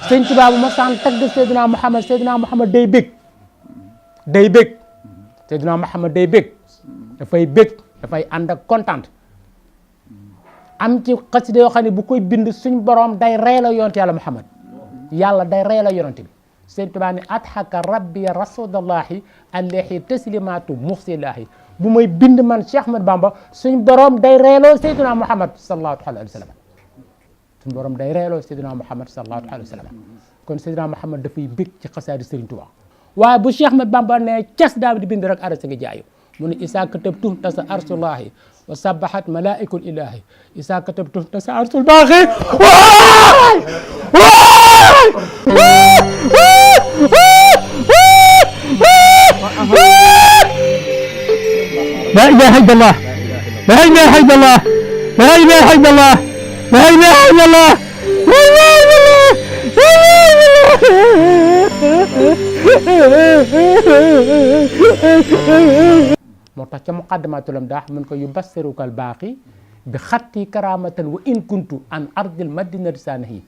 sëñ Tuubaa bu ma saan tagg Seydina Muhammad day bég Seydina Muhammad day bég dafay ànd ak kontaan am ci xasida yoo xam ne bu koy bind suñ borom day reeloo yonent yàlla Muhammad yàlla day reeloo yonent bi sëñ Tuubaa ne adhaka rabbi rasulullahi alayhi taslimatu muxsilahi bu may bind man Cheikh Ahmad Bamba suñ borom day reeloo Seydina Muhammad sallallahu alayhi wa sallam suñu borom day reeloo Seydina Muhammad sallallahu alayhi wa sallam kon Seydina Muhammad dafay bég ci xasaadi Serigne Touba waaye bu Cheikh Ahmad Bamba ne cas daal di bind rek arrêté nga jaayu mu ne isaa katabtu tasa arsulahi wa sabahat malaikul ilahi isaa katabtu tasa arsul baaxi la ilaha illallah la ilaha illallah la ilaha illallah la ilaha illallah moo tax ca muqaddamatul amdah mun ko yubassiruka al baaqi bi xatti karamatan wa in kuntu an ardil madinati sanahi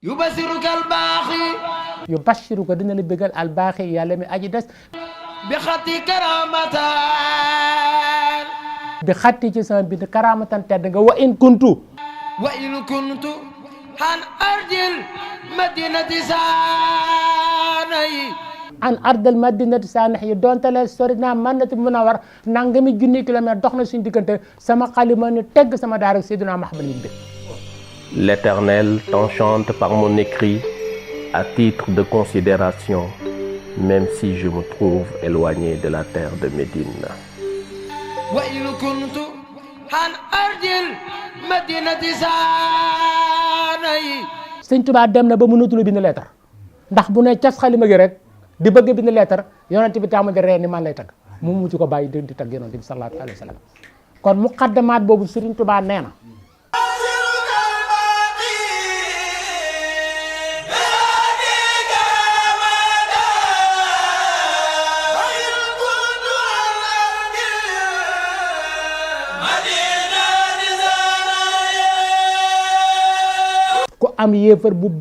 yubassiruka al baaqi yubassiruka dina la bégal al baaqi yàlla mi aji des bi xatti karamatan bi xatti ci sama bind karamatan tedd nga wa in kuntu an ardil madinati sanahi an ardal madinati sanahi donte le sori naa Madinatul Munawwara nangami junni kilomètre dox na suñu diggante sama xalima ni tegg sama daara Seydina Muhammad yi bi. L'Éternel t'enchante par mon écrit à titre de considération, même si je me trouve éloigné de la terre de Médine. Wa in kuntu an ardil madinati sanahi. Sëñ Tuubaa dem na ba mënatul a bind lettre ndax bu ne cas xalima gi rek di bëgg bind lettre yonent bi tàmm di ree ni man lay tagg mu mujj ko bàyyi di tagg yonent bi sallallahu alayhi wa sallam kon muqaddamaat boobu Sëriñ Tuubaa nee na ku am yéefar bu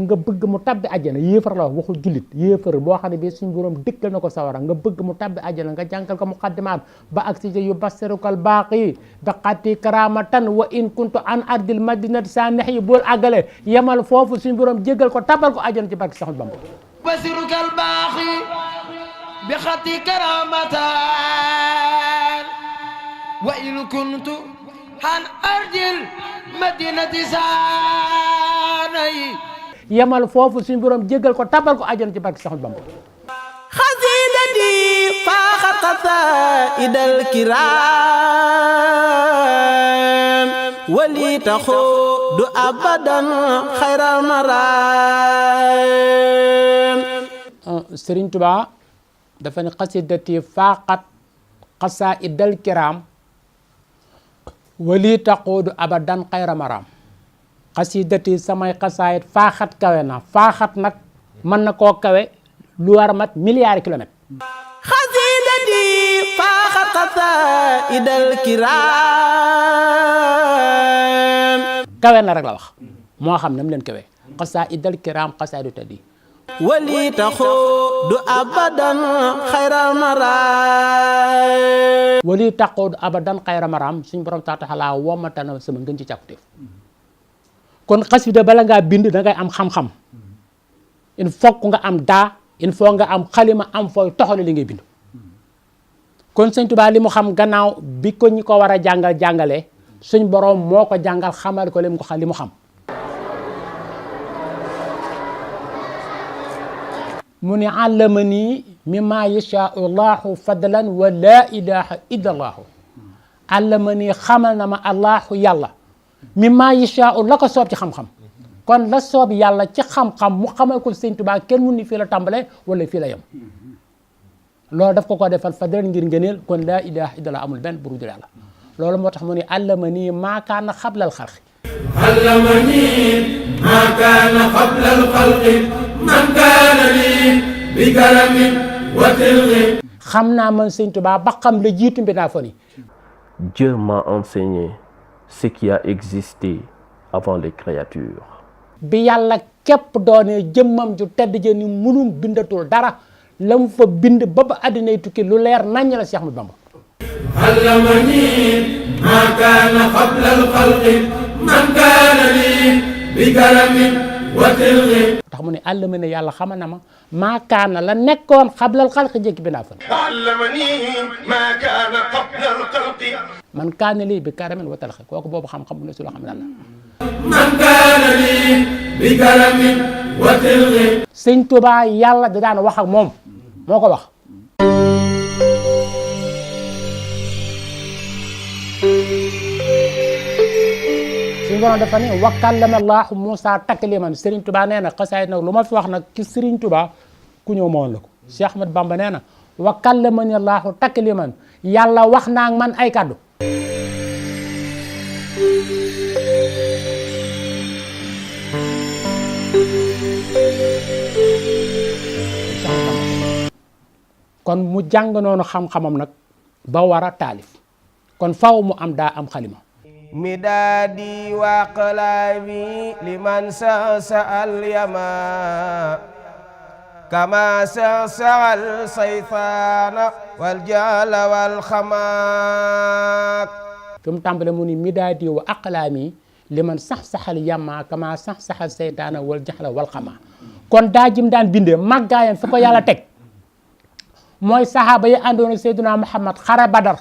nga bëgg mu tabbi àjjana yéefar la waxul jullit yéefar boo xam ne bii suñu borom dëkkal na ko sawara nga bëgg mu tabbi àjjana nga jàngal ko muqaddimaat ba ak si yubassirukal baaqi bi xatti karamatan wa in kuntu an ardil madinati sanahi bool àggale yemal foofu suñu borom jéggal ko tabal ko àjjana ci barke Seex Bamba yubassirukal baaqi bi xatti karamatan wa in kuntu an ardil madinati sanahi yemal foofu suñu borom jéggal ko tabal ko àjjana ci barke Seex Bamba xasidati faaxat qasaidal kiram wali taxudu abadan xayral maram. Sëriñ Tuubaa dafa ne xasidati faaxat qasaidal kiram wali taxudu abadan xayral maram. xasidati samay xasaayit faaxat kawe na faaxat nag mën na koo kawe lu war a mat milliards kilomètres. xasidati faaxat qasaidal kiram kawe na rek la wax moo xam ne mu leen kawe qasaidal kiram xasaidu tadi wali taxudu abadan xayral maram wali taxudu abadan xayral maram suñ borom taala womata na sama ngën ci càkkutéef kon xasida bala ngaa bind da ngay am xam-xam il faut nga am daa il faut nga am xalima am fooy toxale li ngay bind kon sëñ Tuubaa li mu xam gannaaw bi ko ñi ko war a jàngale suñ borom moo ko jàngal xamal ko li mu xam mu ni allamani mimma yashaa'u Allahu fadlan wa la ilaha illa Allahu allamani xamal na ma Allahu yàlla mimma yashaa'u la ko soob ci xam-xam kon la soob yàlla ci xam-xam mu xamal ko sëñ Tuubaa kenn mun ni fii la tàmbale wala fii la yem loolu daf ko defal fadlan ngir ngëneel kon laa ilaha illallah amul benn buru dul yàlla loolu moo tax mu ne allama nii maa kaana xablal xalqi علمني ما كان قبل الخلق من كان لي بكرم وتلغ xam naa man sëñ Tuubaa ba xam la jiitu mbindaa fon yi Dieu m'a enseigné ce qui a existé avant les créatures. bi yàlla képp doone jëmmam ju tedd ja ni munum bindatul dara la mu fa bind ba ba àddinay tukki lu leer naññ la Cheikh Ahmadou Bamba علمني ما كان قبل الخلق من كان لي بكرم وتلغ tax mu ne àllama ne yàlla xamal na ma maakaana la nekkoon xablal xalqi jékki bindaa fon علمني ما كان قبل الخلق man kaana lii bi karamin wa talxi kooku boobu xam-xam bu ne su loo xam lan la من كان لي بكرم وتلغ sëñ Tuubaa yàlla da daan wax ak moom moo ko wax suñu borom dafa ne wa kallama Allaahu Muusaa takliiman Serigne Touba nee na xasaayid nag lu ma fi wax nag ci Serigne Touba ku ñëw moon la ko Cheikh Ahmadou Bamba nee na wa kallamani Allaahu takliiman yàlla wax naa ak man ay kàddu kon mu jàng noonu xam-xamam nag ba war a taalif kon faw mu am daa am xalima مدادي وأقلامي لمن سأسأ اليما كما سأسأ الصيفان والجال والخماك fi mu tàmbale mu ni midaadi wa aqlaami li man sax-saxal yamma kama sax-saxal seytaana wal jaxla wal xama kon daa jim daan bindee màggaayam fi ko yàlla teg mooy sahaaba yi àndoon ak Seydina Muhammad xare Badar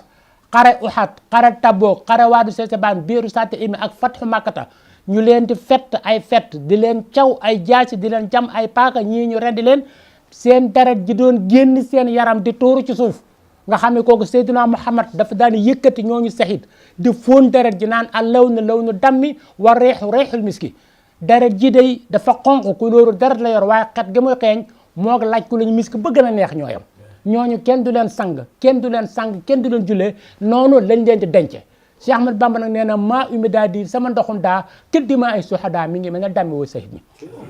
xare Uhud xare Tabuk xare Waadu Sesebaan biiru sàtte imi ak fatxu Makkata ñu leen di fett ay fett di leen caw ay jaasi di leen jam ay paaka ñii ñu rendi leen seen deret ji doon génn seen yaram di tuuru ci suuf nga xam ne kooku Seydina Muhammad dafa daan yëkkati ñooñu saxit di fóon deret ji naan al lawnu dammi wa reexu reexul miski deret ji day dafa xonq ku lóoru deret la yor waaye xet gi muy xeeñ moo laaj ku lañu miski bëgg na neex ñooyam ñooñu kenn du leen sang kenn du leen sang kenn du leen jullee noonu lañ leen di dence Cheikh Ahmadou Bamba nag nee na maa umi daa di sama ndoxum daa këddi maa ay suhada mi ngi mel ne dammi wa sahid mi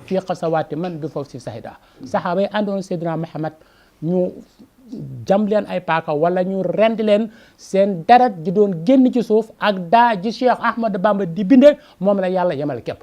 fii xasawaati man bi foofu si sahida sahaaba yi àndoon Seydina Muhammad ñu jam leen ay paaka wala ñu rendi leen seen deret ji doon génn ci suuf ak daa ji Cheikh Ahmadou Bamba di binde moom la yàlla yemal képp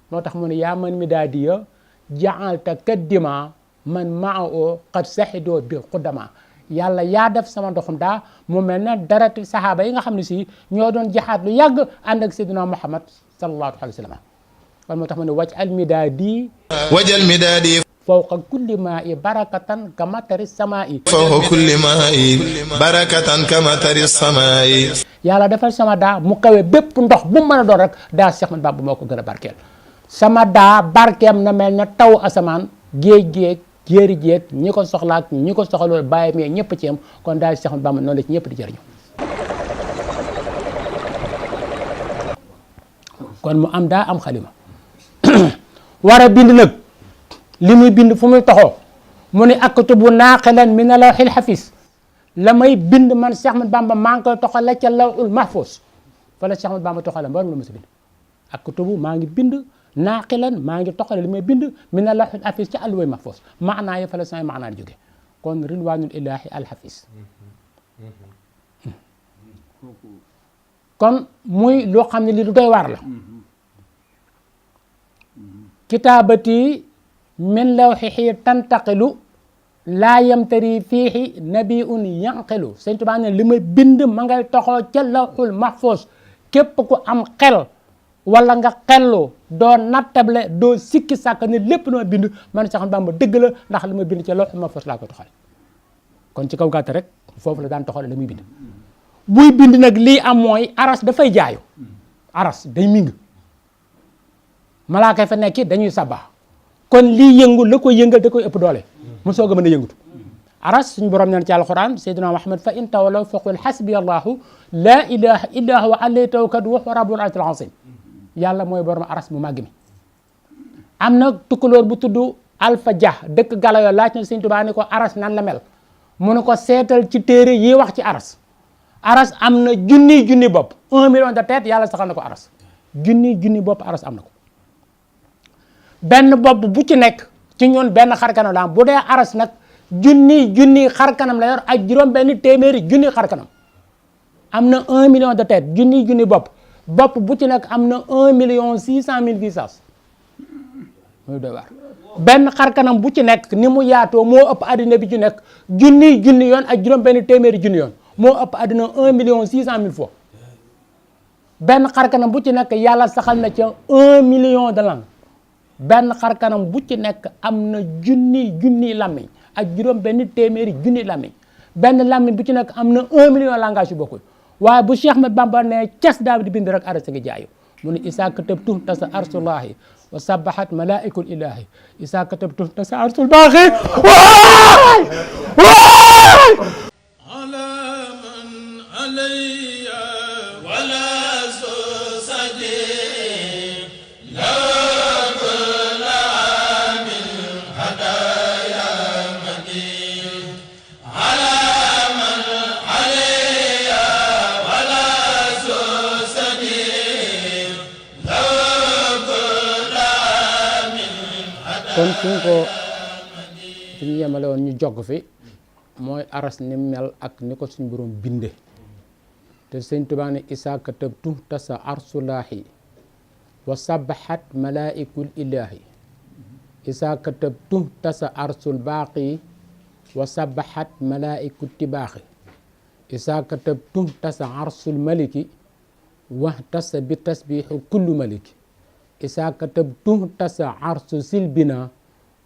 moo tax mu ne yaa man mi daa diya jaalta kaddima man maa oo qad saxidoo bi xuddama yàlla yaa def sama ndoxum daa mu mel ne darati sahaaba yi nga xam ne si ñoo doon jaxaat lu yàgg ànd ak Seydina Muhammad sallallahu alayhi wa sallam kon moo tax mu ne waj al midaadi wajal midaadi fawqa kulli maa i barakatan ka matari samaa i fawqa kulli maa i barakatan ka matari samaa i yàlla defal sama daa mu kawe bépp ndox bu mu mën a doon rek daa Cheikh Ahmadou Bamba moo ko gën a barkeel sama daa barkeem na mel na taw asamaan géej jéeri jéeg ñi ko soxlaak ñi ko soxalool bàyyi mais ñëpp ci am kon daal Cheikh Ahmadou Bamba noonu la ci ñëpp di jëriñu kon mu am daa am xalima war a bind nag li muy bind fu muy toxoo mu ne aktubu naaqilan min lawhil hafiz la may bind man Cheikh Ahmadou Bamba maa ngi koy toxale ca lawhul mahfuz fa la Cheikh Ahmadou Bamba toxale mboolem la ma si bind aktubu maa ngi bind naaqilan maa ngi toxale li may bind min lawhil hafiz ca alluway mahfuz maanaa yi fa la samay maanaa jóge kon rilwaanul ilaahi al hafiz kon muy loo xam ne li lu doy waar la kitaabati min lawhihi tantaqilu laa yamtari fiihi nabiun yanqilu Sëñ Tuubaa ne li may bind ma ngay toxoo ca lawhul mahfuz képp ku am xel wala nga xellu doo nattable doo sikki sàkk ne lépp noo bind man Cheikh Ahmadou Bamba dëgg la ndax li may bind ca lawhul mahfuz laa koy toxale kon ci kaw gàtt rek foofu la daan toxale la muy bind buy bind nag lii am mooy aras dafay jaayu aras day ming malaaka fa nekki dañuy sabba kon lii yëngu la koy yëngal da koy ëpp doole mu soog a mën a yëngutu aras suñu borom neen ci alquran sayyidina Muhammad fa in tawallaw faqul hasbiya allahu la ilaha illa huwa alayhi tawakkaltu wa huwa rabbul arshil azim yàlla mooy borom aras mu màgg mi. am na tukkulóor bu tudd Alpha Dia dëkk Galayo laaj na Sëñ Tuubaa ni ko aras nan la mel mu ne ko seetal ci téere yi wax ci aras aras am na junni bopp 1 million de tête yàlla saxal na ko aras junni bopp aras am na ko benn bopp bu ci nekk ci ñun benn xarkanam la am bu dee aras nag junni xarkanam la yor ak juróom benn téeméeri junni xarkanam am na 1 million de tête junni bopp bu ci nekk am na 1 million 600 mille visage muy doy waar benn xarkanam bu ci nekk ni mu yaatoo moo ëpp addina bi ci nekk junni yoon ak juróom benn téeméeri junni yoon moo ëpp addina 1 million 600 mille fois benn xarkanam bu ci nekk yàlla saxal na ca 1 million de langue benn xarkanam bu ci nekk am na junni làmmiñ ak juróom benn téeméeri junni làmmiñ benn làmmiñ bu ci nekk am na 1 million langage yu bokkul waaye bu Cheikh Ahmed Bamba ne cas daal di bind rek arrêté ngi jaayu mu ne isaa katabtu tasa arsullahi wa sabahat malaikul ilahi isaa katabtu tasa arsul baaxi waay ala man alayya wala susadi kon suñu yemale woon ñu jog fi mooy aras ni mel ak ni ko suñu borom binde te Sëñ Tuubaa ne isaa katabtu tasa arsulahi wa sabahat malaikul ilahi isaa katabtu tasa arsul baaqi wa sabahat malaikul tibaaxi isaa katabtu tasa arsul maliki wa tasa bi tasbiixu kullu maliki isaa katabtu tasa arsu silbina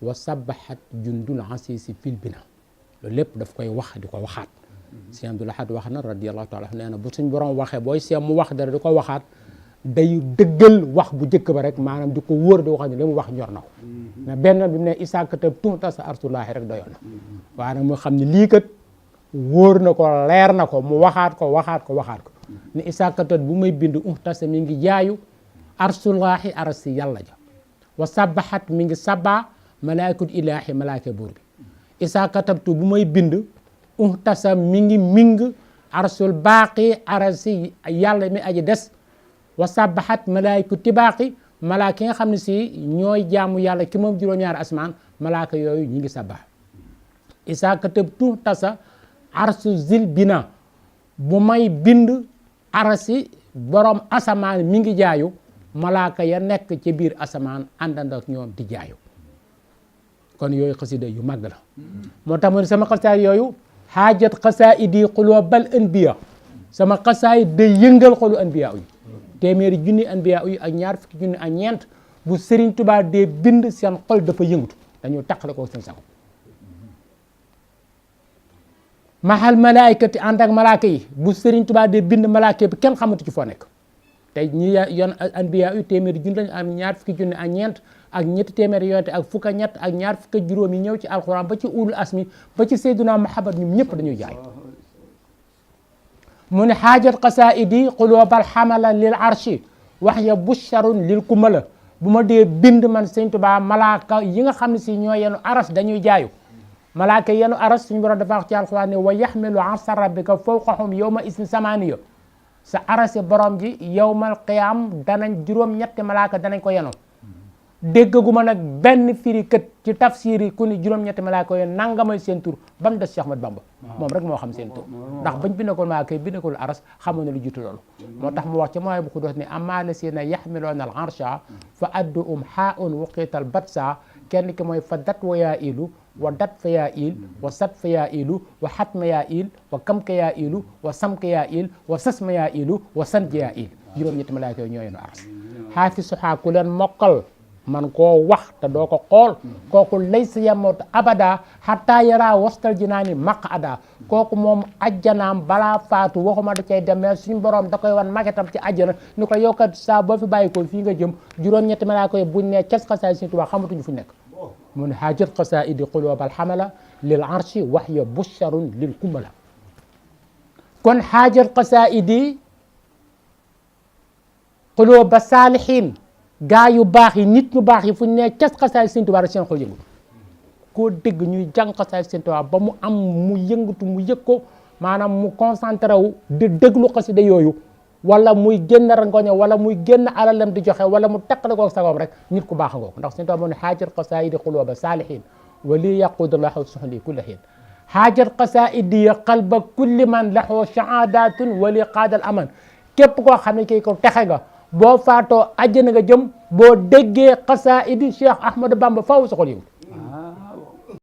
wa sabahat jundul asisi filbina loolu lépp daf koy wax di ko waxaat Sëñ Abdul Ahad wax na radiyallahu taala nee na bu suñ borom waxee booy seem mu wax dara di ko waxaat day dëggal wax bu njëkk ba rek maanaam di ko wóor di wax ne li mu wax ñor na ko mais benn bi mu ne isaa katabtu tasa arsulahi rek doyoon na waaye nag moo xam ne lii kat wóor na ko leer na ko mu waxaat ko ni isaa katat bu may bind tasa mi ngi jaayu arsulahi arasi yàlla ja wa sabahat mi ngi sabaa malaikul ilahi malaaka buur bi isaa katabtu bu may bind tasa mi ngi ming arsul baaqi arasi yàlla mi aji des wa sabahat malaikul tibaaqi malaaka yi nga xam ne si ñooy jaamu yàlla ki moom juróom-ñaari asmaan malaaka yooyu ñi ngi sabaa isaa katabtu tasa arsu zil bina bu may bind arasi borom asamaan mi ngi jaayu malaaka ya nekk ci biir asamaan àndandoo ak ñoom di jaayu kon yooyu xasida yu màgg la moo tax mu ne sama xasaay yooyu xaajat xasaidi xulubal anbiya sama xasaay day yëngal xolu anbiya yi téeméeri junni anbiya yi ak ñaar fukki junni ak ñeent bu Serigne Touba dee bind seen xol dafa yëngatu dañu taqale ko seen sago mahal malaayikati ànd ak malaaka yi bu Serigne Touba dee bind malaaka bi kenn xamatu ci foo nekk tey ñi yoon anbiya yu téeméeri junni lañu am ñaar fukki junni ak ñeent ak ñetti téeméeri yoonte ak fukk ak ñett ak ñaar fukk ak juróom yi ñëw ci alxuraan ba ci ulul asmi ba ci Seydina Muhammad ñoom ñëpp dañuy jaay mu ne xaajat qasaidi xulubal xamala lil arshi wax ya busharun lil kumala bu ma dee bind man Sëñ Tuubaa malaaka yi nga xam ne si ñoo yenu aras dañuy jaayu malaaka yenu aras suñu borom dafa wax ci alxuraan ne wa yaxmilu arsa rabbika fawqahum yawma isni samaniya sa arasi borom ji yawmal qiyaam danañ juróom-ñetti malaaka danañ ko yenu déggaguma nag benn firi kët ci tafsir yi ku ni juróom-ñetti malaaka yooyu nangamay seen tur ba mu des Cheikh Ahmad Bamba moom rek moo xam seen tur ndax bañ bindakol malaaka yi bindakol aras xamoon na lu jiitu loolu moo tax mu wax ci mooy bu ko doos ni amma lasina yaxmiloona al arsha fa addu haun wuqiital batsa kenn ki mooy fa dat wa yaa ilu wa dat fa yaa il wa sat fa yaa ilu wa xatma yaa il wa kamka yaa ilu wa samka yaa il wa sasma yaa ilu wa sanja yaa il juróom-ñetti malaaka yooyu ñoo yenu aras xaafisuhaa ku leen mokkal man koo wax te doo ko xool kooku lay sa yemot abada xataa yaraa wastal jinaani maq ada kooku moom ajjanaam balaa faatu waxuma da cay demee suñu borom da koy wan magetam ci ajjana ni ko yow kat saa boo fi bàyyi ko fii nga jëm juróom-ñetti malaaka yi buñ ne cas xasaay Sëñ Tuubaa xamatuñu fu nekk mun haajat qasaidi qulubal hamala lil arshi wahya busharun lil kumala kon haajat qasaidi quluba salihin gaa yu baax yi nit ñu baax yi fu ñu nee cas xasaay Sëñ Tuubaa seen xol yëngatu koo dégg ñuy jàng xasaay Sëñ Tuubaa ba mu am mu yëngatu mu yëg ko maanaam mu concentré wu di déglu xasida yooyu wala muy génn rangoñe wala muy génn alalam di joxe wala mu teqale ko sagoom rek nit ku baax a ngoog ndax Sëñ Tuubaa moo ne haajat qasaidi quluba salihin wa li yaqudu lahu suhli kulla hin haajat qasaidi qalba kulli man lahu shahaadatun wa li qaadal aman képp koo xam ne kii ko texe nga boo faatoo àjjana nga jëm boo déggee xasaayidi Cheikh Ahmadou Bamba faaw sa xol yëngu